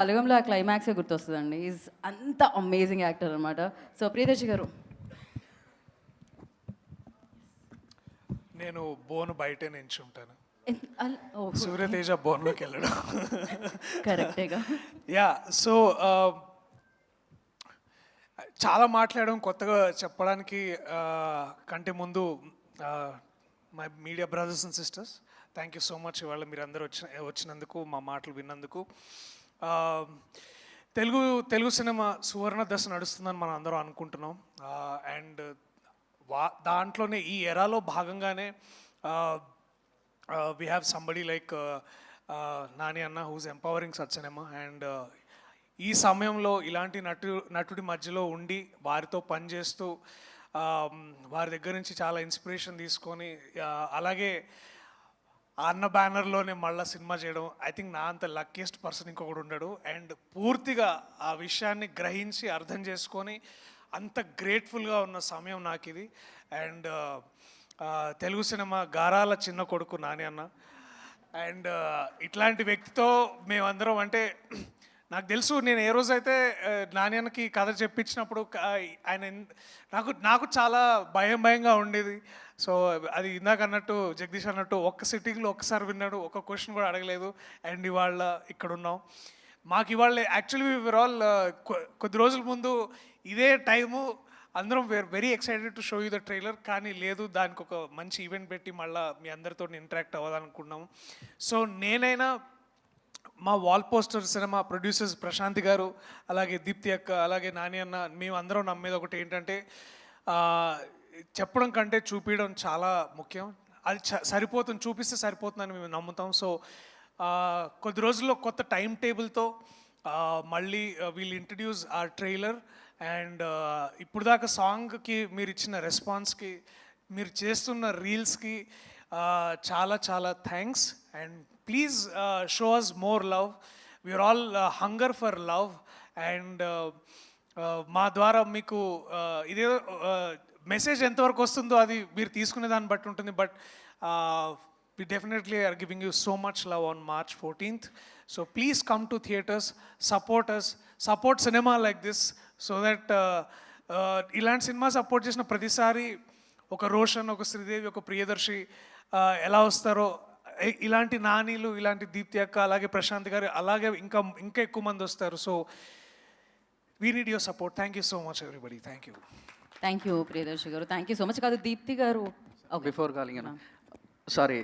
బలగంలో ఆ క్లైమాక్సే గుర్తొస్తుందండి. ఈజ్ అంత amazing actor అనమాట. సో ప్రియదర్శి గారు. నేను బోన్ బయటే నించుంటాను. ఓహ్! సూర్యతేజ బోన్లోకి వెళ్ళడం. కరెక్టేగా. యా సో చాలా మాట్లాడడం కొత్తగా చెప్పడానికి కంటే ముందు my media brothers and sisters, thank you so much ఇవాళ మీరు అందరూ వచ్చినందుకు, మా మాటలు విన్నందుకు. తెలుగు సినిమా సువర్ణ దశ నడుస్తుందని మనం అందరం అనుకుంటున్నాం. అండ్ దాంట్లోనే ఈ ఎరాలో భాగంగానే we have somebody like Nani అన్న whose empowering such cinema. And ఈ సమయంలో ఇలాంటి నటుడి మధ్యలో ఉండి వారితో పనిచేస్తూ వారి దగ్గర నుంచి చాలా ఇన్స్పిరేషన్ తీసుకొని అలాగే అన్న బ్యానర్లోనే మళ్ళీ సినిమా చేయడం, ఐ థింక్ నా అంత లక్కీయెస్ట్ పర్సన్ ఇంకొకటి ఉండడు. అండ్ పూర్తిగా ఆ విషయాన్ని గ్రహించి అర్థం చేసుకొని అంత గ్రేట్ఫుల్గా ఉన్న సమయం నాకు ఇది. అండ్ తెలుగు సినిమా గారాల చిన్న కొడుకు నాని అన్న. అండ్ ఇట్లాంటి వ్యక్తితో మేమందరం, అంటే నాకు తెలుసు, నేను ఏ రోజైతే నాని అన్నకి కథ చెప్పించినప్పుడు ఆయన నాకు చాలా భయంగా ఉండేది. సో అది ఇందాక అన్నట్టు, జగదీష్ అన్నట్టు, ఒక్క సిట్టింగ్లో ఒక్కసారి విన్నాడు, ఒక్క క్వశ్చన్ కూడా అడగలేదు. అండ్ ఇవాళ ఇక్కడ ఉన్నాం. మాకు ఇవాళ యాక్చువల్లీ వీఆర్ ఆల్ కొద్ది రోజుల ముందు ఇదే టైము అందరం very excited to show you the trailer, కానీ లేదు, దానికి ఒక మంచి ఈవెంట్ పెట్టి మళ్ళీ మీ అందరితో ఇంటరాక్ట్ అవ్వాలనుకున్నాము. సో నేనైనా మా Wall Poster Cinema producers Prashanti garu, అలాగే దీప్తి అక్క, అలాగే నాని అన్న, మేము అందరం నమ్మేది ఒకటి ఏంటంటే చెప్పడం కంటే చూపించడం చాలా ముఖ్యం. అది సరిపోతుంది, చూపిస్తే సరిపోతుందని మేము నమ్ముతాం. సో కొద్ది రోజుల్లో కొత్త టైం టేబుల్తో మళ్ళీ వీల్ ఇంట్రడ్యూస్ ఆ ట్రైలర్. అండ్ ఇప్పుడు దాకా సాంగ్కి మీరు ఇచ్చిన రెస్పాన్స్కి, మీరు చేస్తున్న రీల్స్కి చాలా చాలా thanks. And please show us more love. We are all hunger for love. And మా ద్వారా మీకు ఇదేదో మెసేజ్ ఎంతవరకు వస్తుందో అది మీరు తీసుకునే దాన్ని బట్టి ఉంటుంది. But we definitely are giving you so much love on March 14th. So please come to theaters, support us, support cinema like this, so that ilanti cinema support chesina pratisari oka Roshan, oka Sridevi, oka Priyadarshi ela vastaro, ilanti naanilu, ilanti Deepthi akka, alage Prashanth garu, alage inka ekku mandi vastaru. So we need your support. Thank you so much everybody. Thank you. Thank you Priyadarshi garu. Thank you so much. కాదు దీప్తి గారు, before calling, sorry